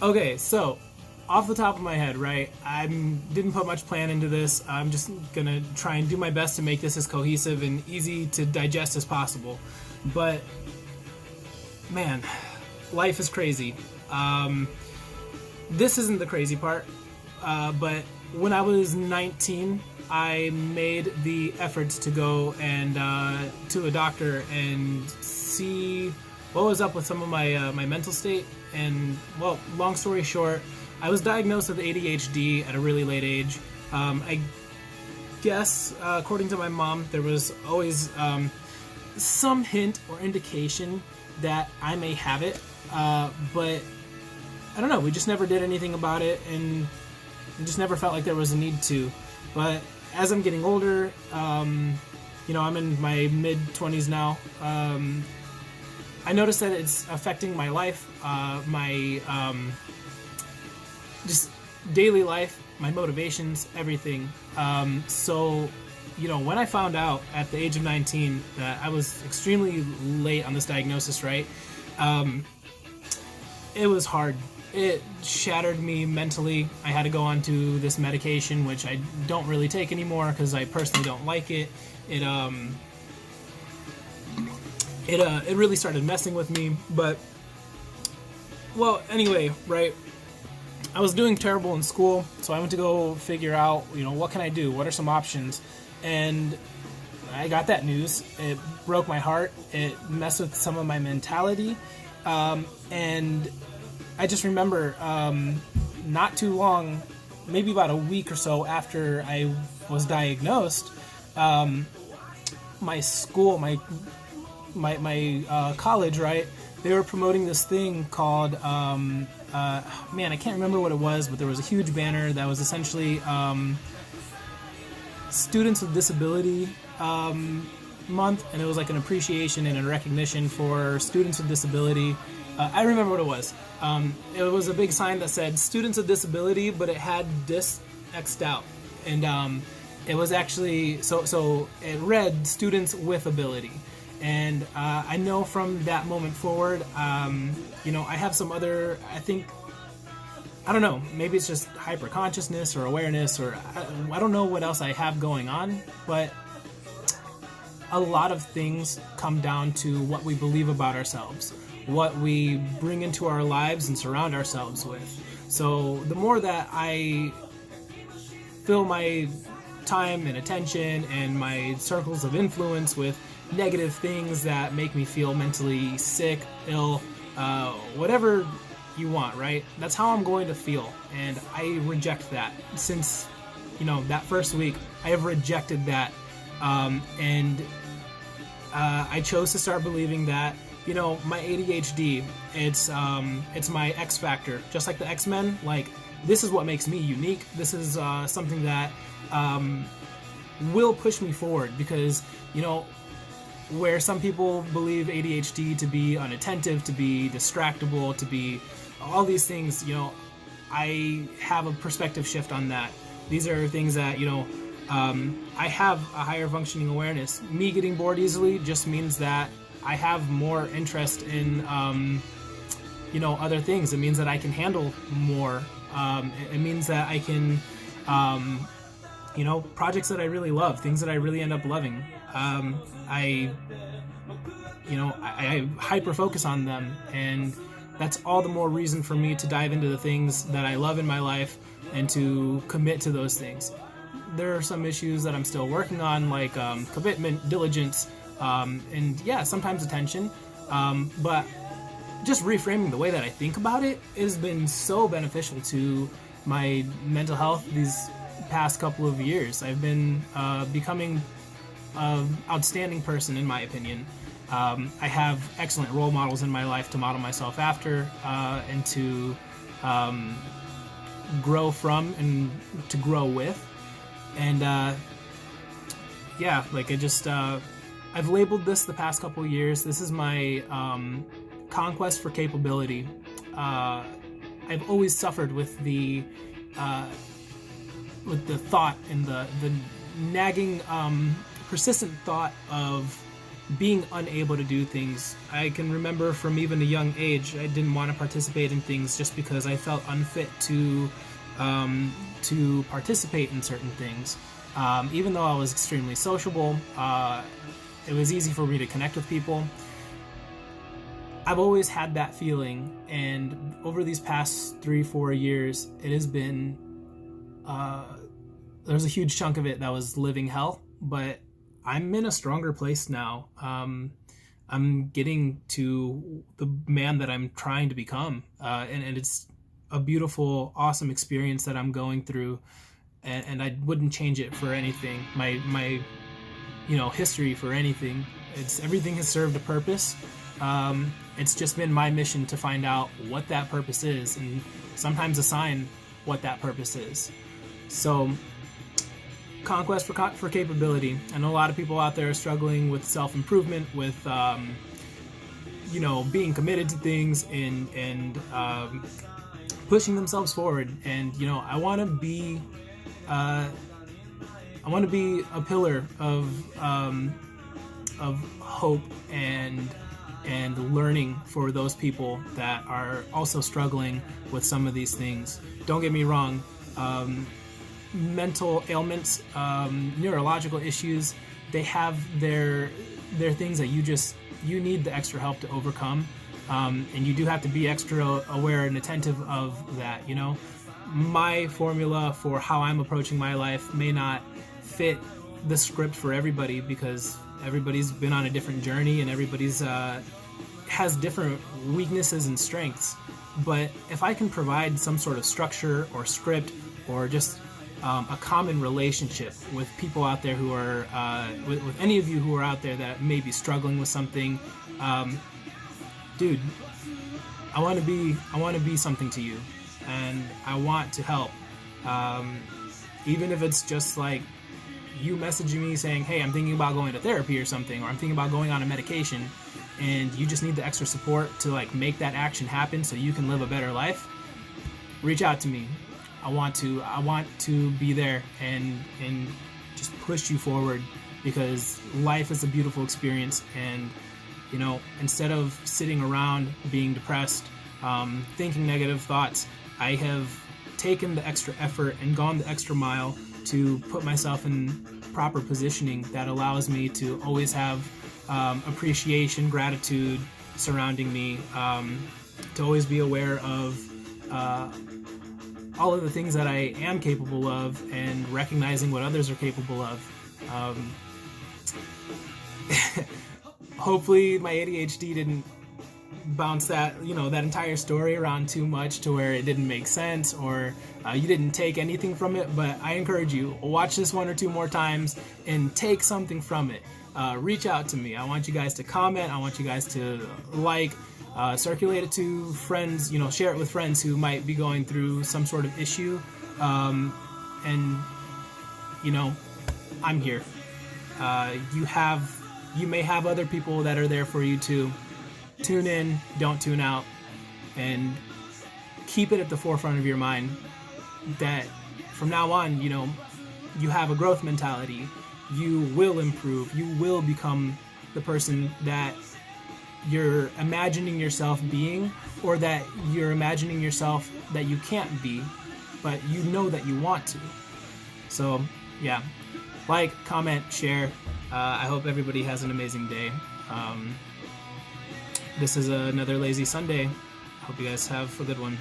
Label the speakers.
Speaker 1: Okay, so off the top of my head, right? I didn't put much plan into this. I'm just gonna try and do my best to make this as cohesive and easy to digest as possible. But man, life is crazy. This isn't the crazy part, but when I was 19, I made the efforts to go and to a doctor and see what was up with some of my mental state. And well, long story short, I was diagnosed with ADHD at a really late age. I guess, according to my mom, there was always some hint or indication that I may have it, but I don't know. We just never did anything about it, and it just never felt like there was a need to. But as I'm getting older, I'm in my mid-20s now. I noticed that it's affecting my life, my just daily life, my motivations, everything. So, when I found out at the age of 19 that I was extremely late on this diagnosis, right? It was hard. It shattered me mentally. I had to go on to this medication, which I don't really take anymore because I personally don't like it. It really started messing with me. But, well, anyway, right? I was doing terrible in school, so I went to go figure out, what can I do? What are some options? And I got that news. It broke my heart. It messed with some of my mentality. And I just remember not too long, maybe about a week or so after I was diagnosed, my school, my college, right? They were promoting this thing called, I can't remember what it was, but there was a huge banner that was essentially Students with Disability Month, and it was like an appreciation and a recognition for students with disability. I remember what it was. It was a big sign that said Students with Disability, but it had dis X'd out. And it was actually, so it read Students with Ability. And I know from that moment forward, I have some other, I don't know, maybe it's just hyper-consciousness or awareness, or I don't know what else I have going on, but a lot of things come down to what we believe about ourselves, what we bring into our lives and surround ourselves with. So the more that I fill my time and attention and my circles of influence with negative things that make me feel mentally sick, ill, whatever you want, right? That's how I'm going to feel, and I reject that. Since that first week, I have rejected that, and I chose to start believing that my ADHD, it's my X factor, just like the X-Men. Like, this is what makes me unique. This is something that will push me forward, because where some people believe ADHD to be unattentive, to be distractible, to be all these things, I have a perspective shift on that. These are things that, I have a higher functioning awareness. Me getting bored easily just means that I have more interest in, other things. It means that I can handle more. It means that I can, projects that I really love, things that I really end up loving. I hyper focus on them, and that's all the more reason for me to dive into the things that I love in my life and to commit to those things. There are some issues that I'm still working on, like commitment, diligence, and sometimes attention. But just reframing the way that I think about it has been so beneficial to my mental health these past couple of years. I've been becoming an outstanding person, in my opinion. I have excellent role models in my life to model myself after, and to grow from and to grow with. And I've labeled this the past couple of years. This is my conquest for capability. I've always suffered with the thought and the nagging, persistent thought of being unable to do things. I can remember from even a young age, I didn't want to participate in things just because I felt unfit to participate in certain things. Even though I was extremely sociable, it was easy for me to connect with people. I've always had that feeling, and over these past 3-4 years, it has been, there's a huge chunk of it that was living hell, but I'm in a stronger place now. I'm getting to the man that I'm trying to become, and it's a beautiful, awesome experience that I'm going through, and I wouldn't change it for anything. My history for anything. Everything has served a purpose. It's just been my mission to find out what that purpose is, and sometimes assign what that purpose is. So, conquest for capability. I know a lot of people out there are struggling with self-improvement, with being committed to things and pushing themselves forward. And I want to be a pillar of hope and learning for those people that are also struggling with some of these things. Don't get me wrong. Mental ailments, neurological issues, they have their things that you need the extra help to overcome, and you do have to be extra aware and attentive of that. My formula for how I'm approaching my life may not fit the script for everybody, because everybody's been on a different journey, and everybody's has different weaknesses and strengths. But if I can provide some sort of structure or script, or just a common relationship with people out there who are, with any of you who are out there that may be struggling with something, dude, I want to be something to you, and I want to help. Even if it's just like you messaging me saying, hey, I'm thinking about going to therapy or something, or I'm thinking about going on a medication, and you just need the extra support to make that action happen so you can live a better life, reach out to me. I want to be there and just push you forward, because life is a beautiful experience. And instead of sitting around being depressed, thinking negative thoughts, I have taken the extra effort and gone the extra mile to put myself in proper positioning that allows me to always have appreciation, gratitude surrounding me, to always be aware of all of the things that I am capable of, and recognizing what others are capable of. Hopefully my ADHD didn't bounce that entire story around too much to where it didn't make sense, or you didn't take anything from it. But I encourage you, watch this 1 or 2 more times and take something from it. Reach out to me. I want you guys to comment. I want you guys to circulate it to friends, share it with friends who might be going through some sort of issue. And I'm here. You may have other people that are there for you too. Tune in, don't tune out, and keep it at the forefront of your mind that from now on, you have a growth mentality. You will improve. You will become the person that you're imagining yourself being, or that you're imagining yourself that you can't be, but that you want to. So, yeah. Like, comment, share. I hope everybody has an amazing day. This is another Lazy Sunday. Hope you guys have a good one.